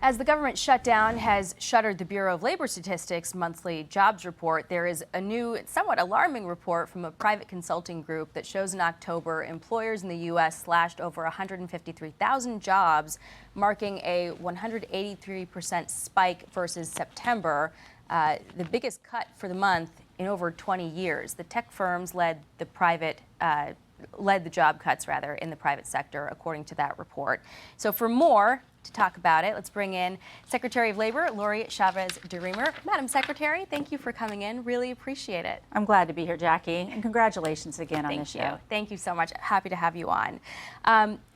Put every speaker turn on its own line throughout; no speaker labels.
As the government shutdown has shuttered the Bureau of Labor Statistics monthly jobs report, there is a new, somewhat alarming report from a private consulting group that shows in October employers in the U.S. slashed over 153,000 jobs, marking a 183% spike versus September, the biggest cut for the month in over 20 years. The tech firms led the job cuts, in the private sector, according to that report. So for more to talk about it, let's bring in Secretary of Labor Lori Chavez-DeRemer. Madam Secretary, thank you for coming in. Really appreciate it.
I'm glad to be here, Jackie, and congratulations again on the show.
Thank you so much. Happy to have you on.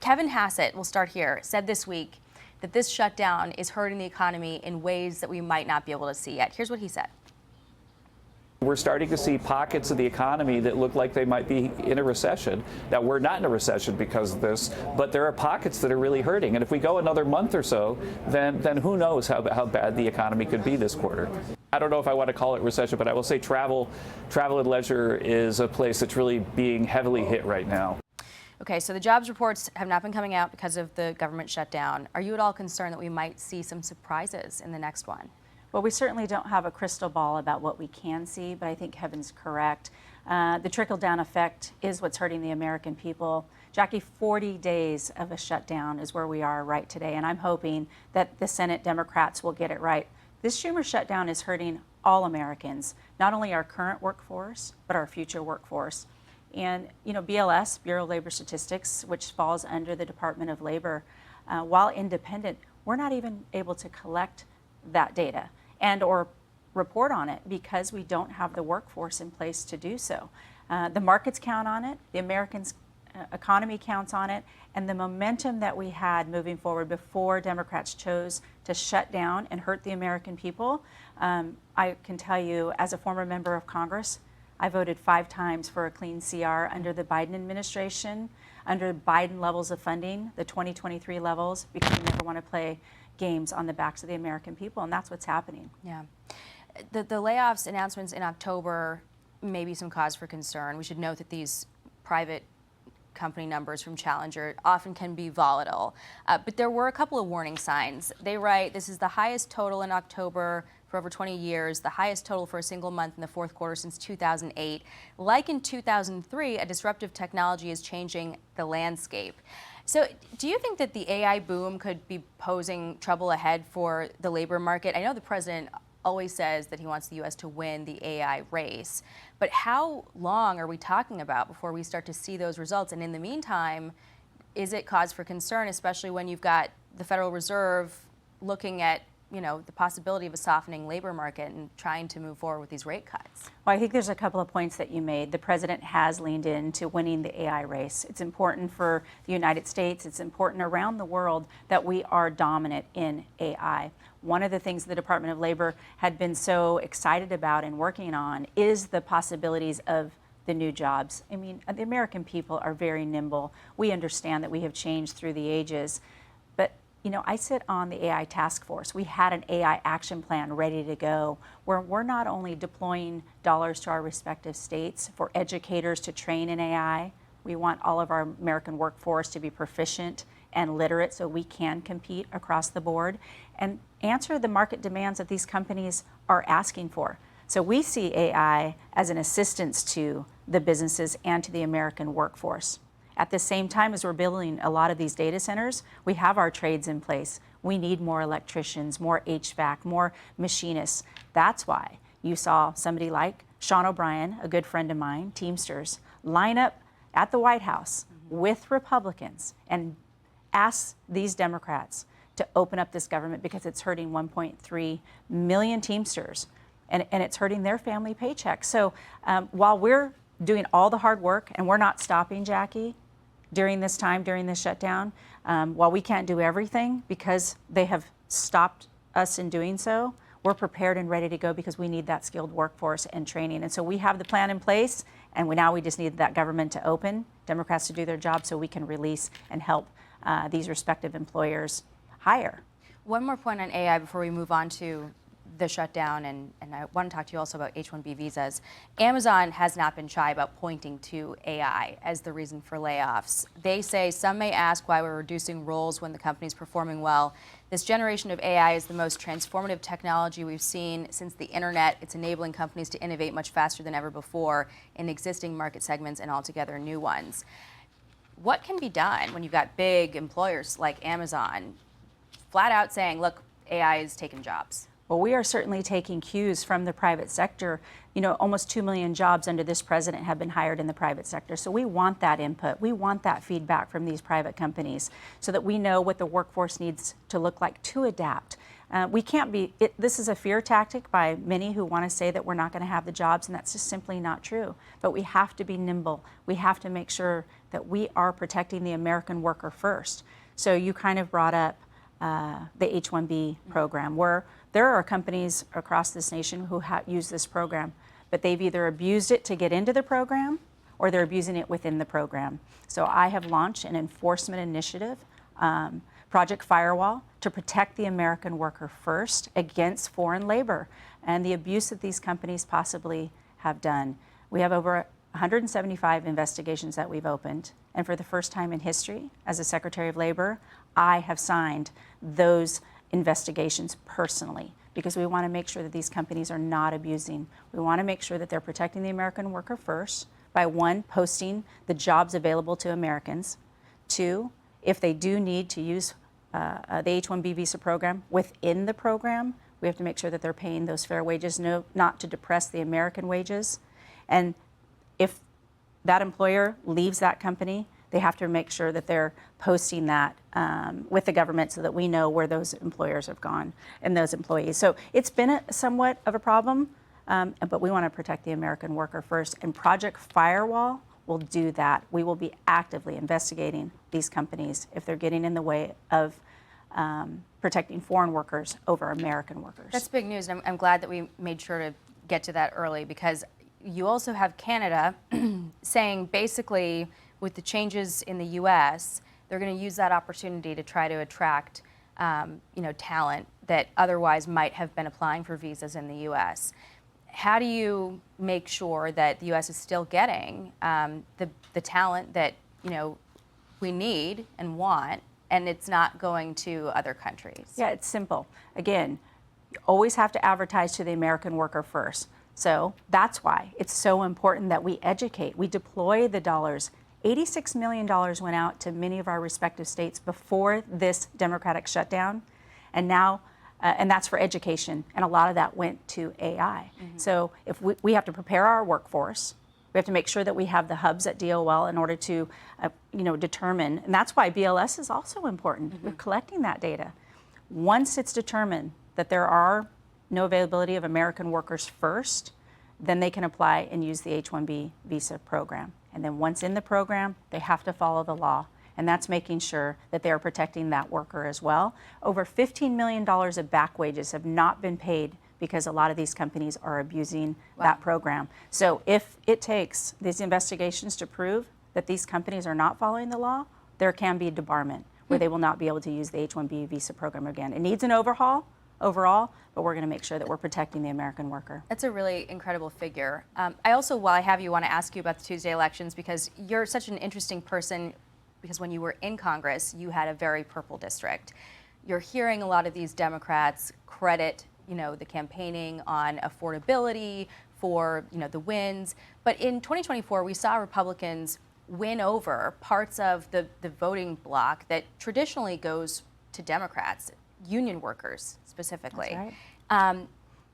Kevin Hassett, we'll start here, said this week that this shutdown is hurting the economy in ways that we might not be able to see yet. Here's what he said.
We're starting to see pockets of the economy that look like they might be in a recession. Now, we're not in a recession because of this, but there are pockets that are really hurting. And if we go another month or so, then who knows how bad the economy could be this quarter. I don't know if I want to call it recession, but I will say travel and leisure is a place that's really being heavily hit right now.
Okay, so the jobs reports have not been coming out because of the government shutdown. Are you at all concerned that we might see some surprises in the next one?
Well, we certainly don't have a crystal ball about what we can see, but I think Kevin's correct. The trickle-down effect is what's hurting the American people. Jackie, 40 days of a shutdown is where we are right today, and I'm hoping that the Senate Democrats will get it right. This Schumer shutdown is hurting all Americans, not only our current workforce, but our future workforce. And, you know, BLS, Bureau of Labor Statistics, which falls under the Department of Labor, while independent, we're not even able to collect that data and or report on it because we don't have the workforce in place to do so. The markets count on it, the American economy counts on it, and the momentum that we had moving forward before Democrats chose to shut down and hurt the American people. I can tell you, as a former member of Congress, I voted 5 times for a clean CR under the Biden administration, under Biden levels of funding, the 2023 levels, because we never want to play games on the backs of the American people, and that's what's happening.
Yeah. The layoffs announcements in October may be some cause for concern. We should note that these private company numbers from Challenger often can be volatile, but there were a couple of warning signs. They write, this is the highest total in October for over 20 years, the highest total for a single month in the fourth quarter since 2008. Like in 2003, a disruptive technology is changing the landscape. So do you think that the AI boom could be posing trouble ahead for the labor market? I know the president always says that he wants the U.S. to win the AI race, but how long are we talking about before we start to see those results? And in the meantime, is it cause for concern, especially when you've got the Federal Reserve looking at, you know, the possibility of a softening labor market and trying to move forward with these rate cuts?
Well, I think there's a couple of points that you made. The president has leaned into winning the AI race. It's important for the United States. It's important around the world that we are dominant in AI. One of the things the Department of Labor had been so excited about and working on is the possibilities of the new jobs. I mean, the American people are very nimble. We understand that we have changed through the ages. But you know, I sit on the AI task force. We had an AI action plan ready to go where we're not only deploying dollars to our respective states for educators to train in AI. We want all of our American workforce to be proficient and literate so we can compete across the board and answer the market demands that these companies are asking for. So we see AI as an assistance to the businesses and to the American workforce. At the same time as we're building a lot of these data centers, we have our trades in place. We need more electricians, more HVAC, more machinists. That's why you saw somebody like Sean O'Brien, a good friend of mine, Teamsters, line up at the White House with Republicans and ask these Democrats to open up this government because it's hurting 1.3 million Teamsters and it's hurting their family paychecks. So while we're doing all the hard work and we're not stopping, Jackie, during this time, during this shutdown, while we can't do everything because they have stopped us in doing so, we're prepared and ready to go because we need that skilled workforce and training. And so we have the plan in place, and now we just need that government to open, Democrats to do their job so we can release and help these respective employers hire.
One more point on AI before we move on to the shutdown, and I want to talk to you also about H-1B visas. Amazon has not been shy about pointing to AI as the reason for layoffs. They say some may ask why we're reducing roles when the company's performing well. This generation of AI is the most transformative technology we've seen since the internet. It's enabling companies to innovate much faster than ever before in existing market segments and altogether new ones. What can be done when you've got big employers like Amazon flat out saying, look, AI is taking jobs?
Well, we are certainly taking cues from the private sector. You know, almost 2 million jobs under this president have been hired in the private sector. So we want that input. We want that feedback from these private companies so that we know what the workforce needs to look like to adapt. We can't be, this is a fear tactic by many who want to say that we're not going to have the jobs, and that's just simply not true. But we have to be nimble. We have to make sure that we are protecting the American worker first. So you kind of brought up the H-1B program, where there are companies across this nation who use this program, but they've either abused it to get into the program or they're abusing it within the program. So I have launched an enforcement initiative, Project Firewall, to protect the American worker first against foreign labor and the abuse that these companies possibly have done. We have over 175 investigations that we've opened, and for the first time in history, as a Secretary of Labor, I have signed those investigations personally, because we want to make sure that these companies are not abusing. We want to make sure that they're protecting the American worker first by, one, posting the jobs available to Americans, two, if they do need to use the H-1B visa program within the program, we have to make sure that they're paying those fair wages, not to depress the American wages. And if that employer leaves that company, they have to make sure that they're posting that with the government so that we know where those employers have gone and those employees. So it's been somewhat of a problem, but we want to protect the American worker first. And Project Firewall will do that. We will be actively investigating these companies if they're getting in the way of protecting foreign workers over American workers.
That's big news, and I'm glad that we made sure to get to that early, because you also have Canada saying basically, with the changes in the U.S., they're going to use that opportunity to try to attract, talent that otherwise might have been applying for visas in the U.S. How do you make sure that the U.S. is still getting the talent that we need and want, and it's not going to other countries? Yeah,
it's simple. Again, you always have to advertise to the American worker first. So that's why it's so important that we educate. We deploy the dollars. $86 million went out to many of our respective states before this Democratic shutdown, and now, and that's for education, and a lot of that went to AI. Mm-hmm. So if we have to prepare our workforce, we have to make sure that we have the hubs at DOL in order to, determine, and that's why BLS is also important. Mm-hmm. We're collecting that data. Once it's determined that there are no availability of American workers first, then they can apply and use the H-1B visa program. And then once in the program, they have to follow the law. And that's making sure that they are protecting that worker as well. Over $15 million of back wages have not been paid because a lot of these companies are abusing that program. So if it takes these investigations to prove that these companies are not following the law, there can be a debarment where they will not be able to use the H-1B visa program again. It needs an overhaul overall, but we're going to make sure that we're protecting the American worker.
That's a really incredible figure. I also, while I have you, want to ask you about the Tuesday elections, because you're such an interesting person, because when you were in Congress, you had a very purple district. You're hearing a lot of these Democrats credit, the campaigning on affordability for, the wins. But in 2024, we saw Republicans win over parts of the voting bloc that traditionally goes to Democrats, union workers specifically.
That's right.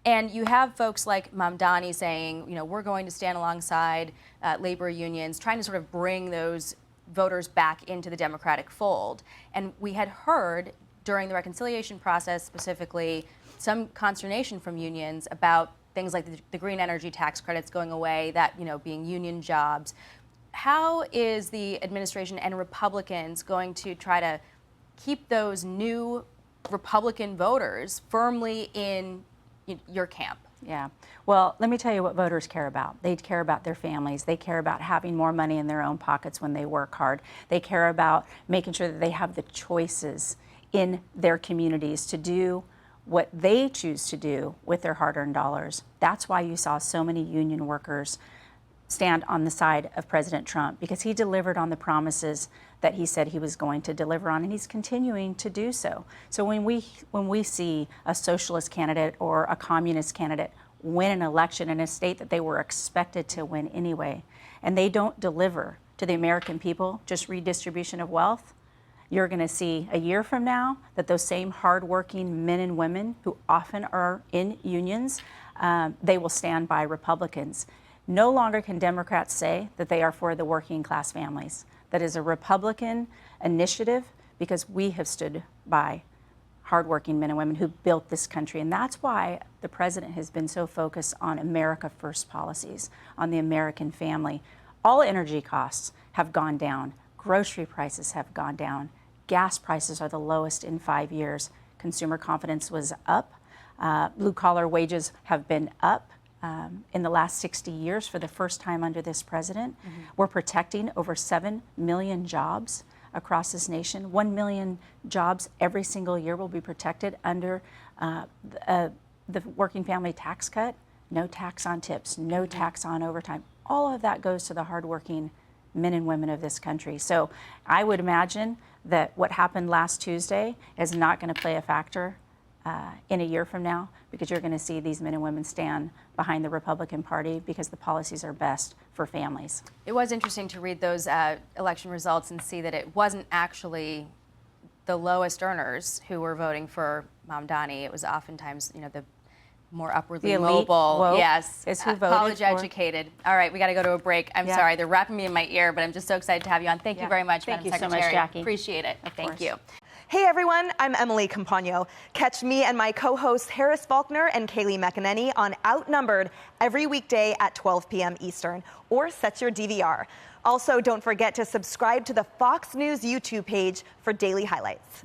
And you have folks like Mamdani saying, we're going to stand alongside labor unions, trying to sort of bring those voters back into the Democratic fold. And we had heard during the reconciliation process specifically some consternation from unions about things like the green energy tax credits going away, that being union jobs. How is the administration and Republicans going to try to keep those new Republican voters firmly in your camp?
Yeah. Well, let me tell you what voters care about. They care about their families. They care about having more money in their own pockets when they work hard. They care about making sure that they have the choices in their communities to do what they choose to do with their hard-earned dollars. That's why you saw so many union workers stand on the side of President Trump, because he delivered on the promises that he said he was going to deliver on, and he's continuing to do so. So when we see a socialist candidate or a communist candidate win an election in a state that they were expected to win anyway, and they don't deliver to the American people just redistribution of wealth, you're going to see a year from now that those same hardworking men and women who often are in unions, they will stand by Republicans. No longer can Democrats say that they are for the working class families. That is a Republican initiative, because we have stood by hardworking men and women who built this country. And that's why the president has been so focused on America First policies, on the American family. All energy costs have gone down. Grocery prices have gone down. Gas prices are the lowest in 5 years. Consumer confidence was up. Blue-collar wages have been up in the last 60 years for the first time under this president. We're protecting over 7 million jobs across this nation. 1 million jobs every single year will be protected under the working family tax cut. No tax on tips, no tax on overtime. All of that goes to the hardworking men and women of this country. So I would imagine that what happened last Tuesday is not going to play a factor in a year from now, because you're going to see these men and women stand behind the Republican Party because the policies are best for families.
It was interesting to read those election results and see that it wasn't actually the lowest earners who were voting for Mamdani. It was oftentimes, the more upwardly
The elite
mobile,
woke
yes,
is who voted
college
for.
educated. All right, we got to go to a break. I'm
Yeah.
sorry, they're wrapping me in my ear, but I'm just so excited to have you on. Thank you
Yeah.
very much,
Thank
Madam
you so
Secretary.
much, Jackie.
Appreciate it. Thank
course.
you.
Hey everyone, I'm Emily Campagno. Catch me and my co-hosts Harris Faulkner and Kaylee McEnany on Outnumbered every weekday at 12 p.m. Eastern, or set your DVR. Also, don't forget to subscribe to the Fox News YouTube page for daily highlights.